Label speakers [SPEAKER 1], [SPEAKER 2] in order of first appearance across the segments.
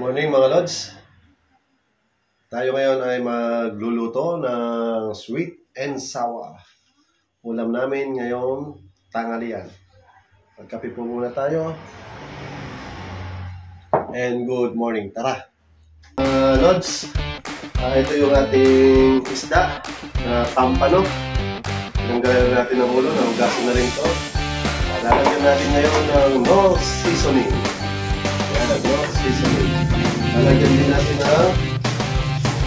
[SPEAKER 1] Morning mga lods. Tayo ngayon ay magluluto ng sweet and sour. Ulam namin ngayong tanghalian. Magkape po muna tayo. And good morning. Tara! Lods, ito yung ating isda na pampano. Tinanggalan natin ng ulo. Nahugasan na rin ito. Lalagyan natin ngayon ng Knorr seasoning. Yan, Knorr seasoning. Lalagyan din natin ng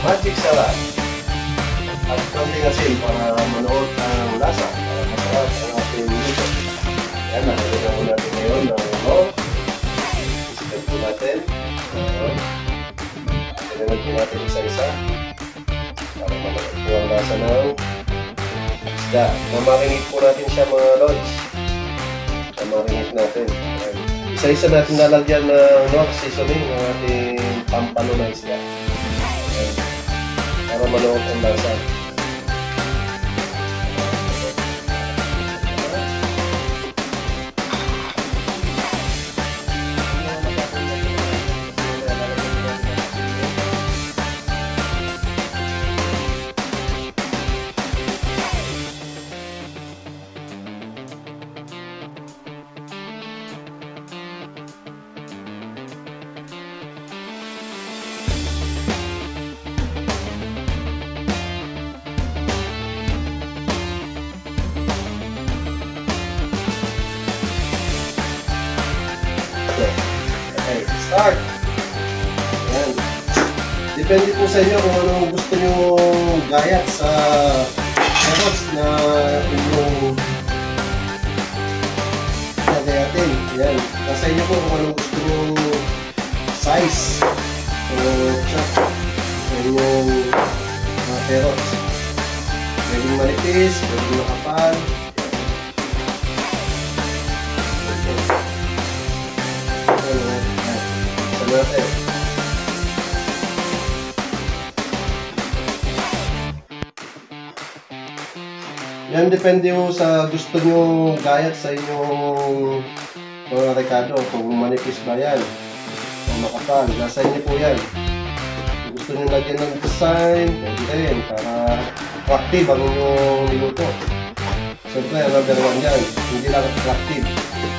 [SPEAKER 1] magic sarap at konting asin para manood ang lasa, para masarap ang ating luto. Yan, lalagyan natin ngayon ng Knorr. Isipan po natin. Lalagyan po natin isa-isa para manood po ang lasa ng isda. Namarinate po natin siya mga lods. Namarinate natin. Isa-isa natin lalagyan ng Knorr seasoning ng ating pampano na isda. Para maluwag ang lasa. Okay, start! Ayan. Depende po sa inyo kung anong gusto nyo gayat sa carrots na inyong gagayatin. Ayan. Nasa inyo po kung anong gusto nyo size o chop sa inyong carrots. Pwedeng manipis, pwedeng makapal. Natin. Yan depende po sa gusto nyo gayat sa inyong mga rekado. Kung manipis ba yan o makapal, nasa inyo po yan. Kung gusto nyo lagyan ng design, pwede rin para attractive ang inyong niluto. Siyempre, number one yan, hindi lang attractive,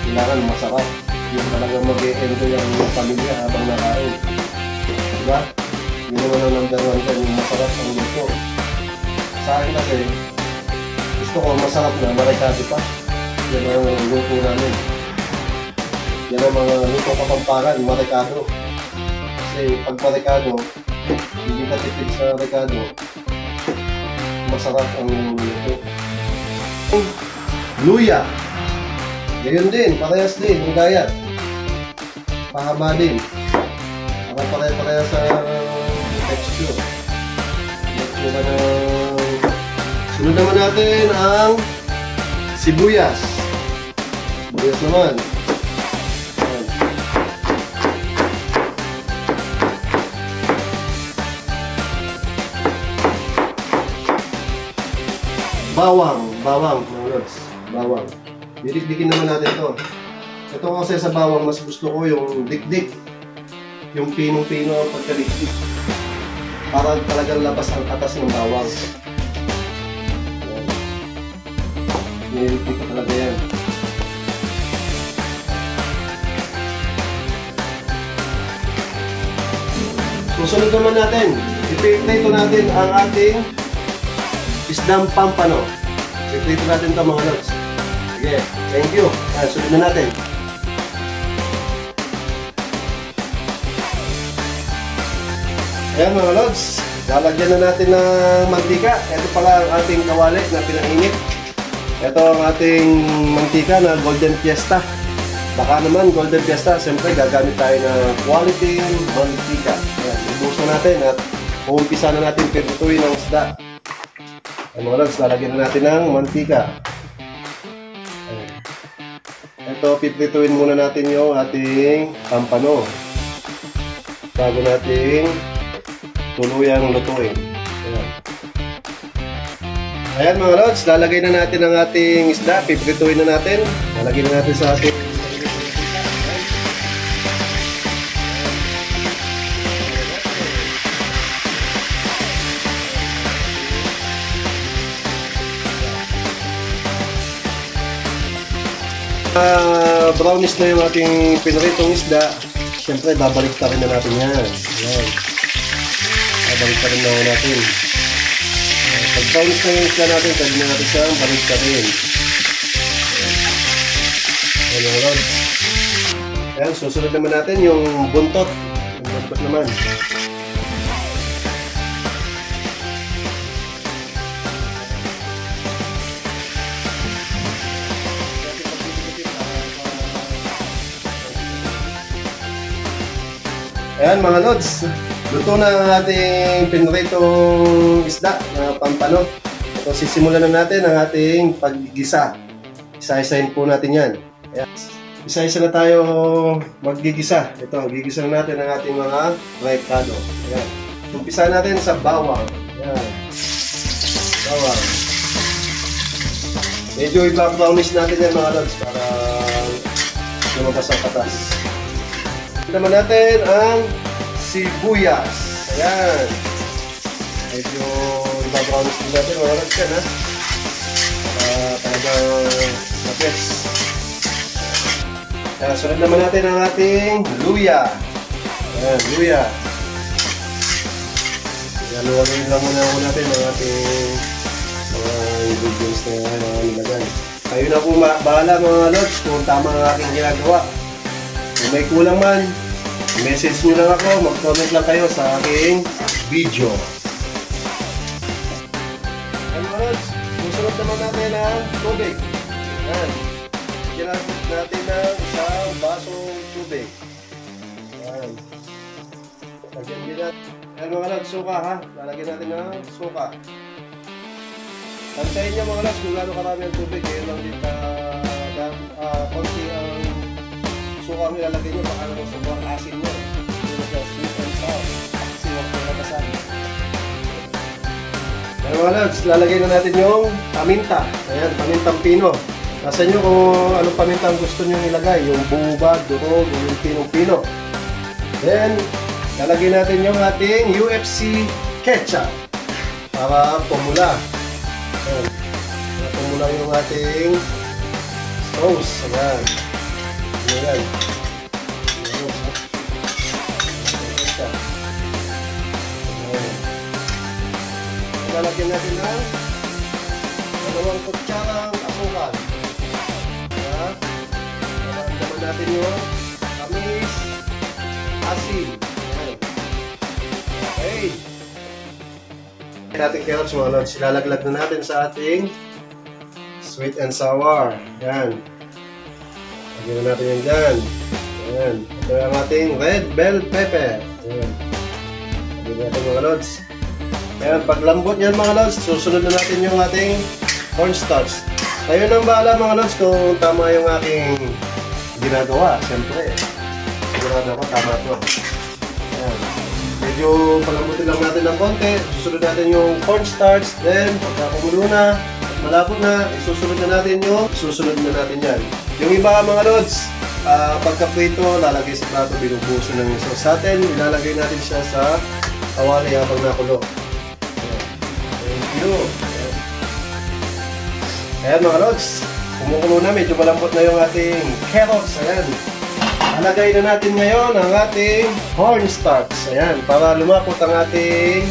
[SPEAKER 1] kailangan masarap. Yung talagang mag-e-enjoy ang pamilya habang nakain. Diba? Yun naman ang number one dyan, yung masarap ang luto. Sa akin kasi, gusto ko masarap na, marekado pa. Yan ang luto namin. Yan ang mga luto kapampangan, marekado. Kasi pag marekado, hindi ka tipid sa rekado, masarap ang luto. Luya. Gayon din, parehas din, yung gayat. Pahaba din. Para pare-pareha sa texture. Sunod naman natin ang sibuyas. Sibuyas naman. Bawang, mga lods. Bawang. Didikdikin naman natin ito. Ito kasi sa bawang, mas gusto ko yung dikdik. Yung pinong-pino ang pagkadikdik. Para talagang labas ang katas ng bawang. Dinidikdik ko talaga yan. Susunod naman natin. I-prito natin ang ating isdang pampano. I-prito natin ito mga lods. Sige, thank you. Sunod na natin. Ayan mga lods, lalagyan na natin ng mantika. Ito pala ang ating kawali na pinainit. Ito ang ating mantika na Golden Fiesta. Baka naman Golden Fiesta, siyempre gagamit tayo ng quality mantika. Ayan, ibuso natin at uumpisa na natin pinutuin ang isda. Ayan mga lods, lalagyan na natin ng mantika. Ito, piprituin muna natin yung ating pampano bago natin tuluyang lutuin. Ayan mga lods, lalagay na natin ang ating isda, piprituin na natin. Lalagay na natin sa ating Brownish na yung ating pinaritong isda. Siyempre, babalik rin na natin yan. Ayan. Babalik rin na natin. Pag brownish na yung isda natin, pwede na natin siyang balik rin. Ayan. Ayan, susunod naman natin yung buntot. Yung buntot naman. Ayan mga lods, luto na ang ating pinritong isda na pampano. Ito, sisimulan na natin ang ating paggigisa. Isa-isahin po natin yan. Ayan. Isa-isa na tayo maggigisa. Ito, gigisa natin ang ating mga recado. Ayan. Umpisa natin sa bawang. Ayan. Bawang. Medyo i-brownish natin yan mga lods para lumabas ang katas. Naman natin ang sibuyas. Ayan. Medyo i-brownish din natin mga lods yan, ha. Para talagang mapes. Ayan, sunod naman natin ang ating luya. Ayan, luya. Ayan, luwaluin lang muna natin ang ating mga ingredients na nilagay. Kayo na po bahala mga lods kung tama ang aking ginagawa. Kung may kulang man, message nyo lang ako, mag-comment lang kayo sa aking video. Ayan mga lods, susunod naman natin ang tubig. Ayan. Ginamit natin ng isang basong tubig. Ayan. Lagyan din natin. Ayan mga lods, suka ha. Lalagyan natin ng suka. Tantayin niya mga lods kung gano'ng karami ang tubig. Kaya lang din konti ang suka ang ilalagay niyo. Baka naman sobrang asin niya. Hindi na siya sweet and sour. Kasi huwag na nakasan. Ayan mga lods, lalagay na natin yung paminta. Ayan, pamintang pino. Nasa nyo kung anong paminta ang gusto nyo ilagay. Yung bubad, durog, yung pinong-pino. Then, lalagay natin yung ating UFC ketchup. Para pumula. Ayan. Para pumula yung ating sauce. Ayan. Ayan. Ayan. Lalagyan natin ng 2 kutsarang asukal. Naramdaman natin yung tamis, asin. Okay. Ating carrots mga lods, ilalaglag na natin sa ating sweet and sour. Yan. Lagyan na natin yan dyan. Yan. Ito yung ating red bell pepper. Yan. Lagyan natin mga lods. Yan. Paglambot yan mga lods, susunod na natin yung ating cornstarch. Kayo nang bahala mga lods kung tama yung aking ginagawa. Siyempre, sigurado ko tama ito. Ayan. Medyo palambutin lang natin ng konti. Susunod natin yung cornstarch. Then, pagka kumulo na, malapot na, isusunod na natin yan. Yung iba mga lods, pagka-prito, lalagay sa plato, binubuso ng sauce. Sa atin, ilalagay natin siya sa kawali habang nakulo. Ayan. Thank you. Ayan mga lods, kumukulo na, medyo malambot na yung ating carrots. Ayan. Alagay na natin ngayon ang ating cornstarch. Ayan, para lumapot ang ating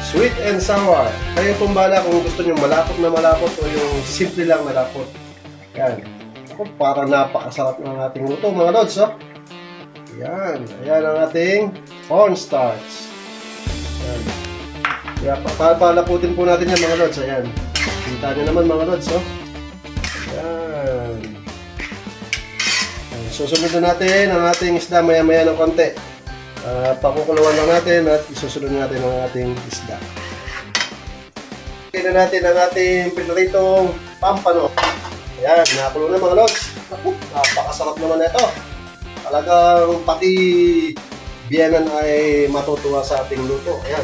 [SPEAKER 1] sweet and sour. Kayo pong bahala kung gusto nyo malapot o yung simple lang malapot. Ayan. Ako, parang napakasarap ng ating luto mga lods. Oh. Ayan. Ayan ang ating cornstarch. Ayan. Kaya palaputin po natin yan mga lods. Ayan. Kita nyo naman mga lods, oh. Ayan. Susunod na natin ang ating isda maya-maya ng konti. Pakukuluan lang natin at isusunod natin ang ating isda. Tignan natin ang ating pinaritong pampano. Ayan, nakulo na mga lods. Napakasarap naman ito. Talagang pati biyanan ay matutuwa sa ating luto. Ayan,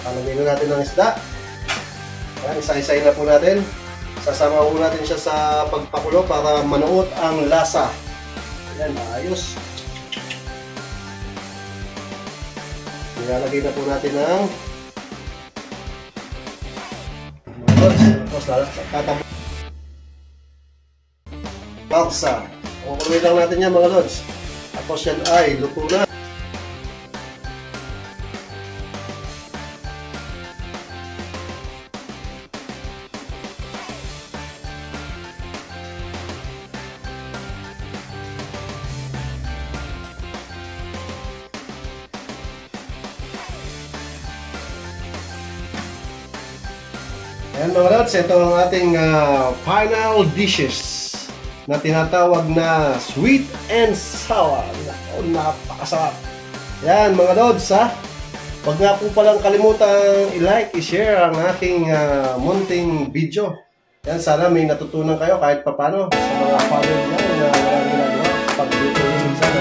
[SPEAKER 1] palagay na natin ang isda. Ayan, isa-isahin na po natin. Sasama po natin siya sa pagpakulo para manuot ang lasa. Ayan, ayos. Nilalagay na po natin ng tapos tatapos balsa. Kukuloy lang natin yan mga lods. Tapos yan ay luto na. Ayan mga lods, ito ang ating final dishes na tinatawag na sweet and sour. Oh, napakasarap. Yan mga lods ha. Huwag nga po palang kalimutang i-like, i-share ang aking munting video. Yan, sana may natutunan kayo kahit papano sa mga family yan na walang ginagawa. Pagluto yung minsan.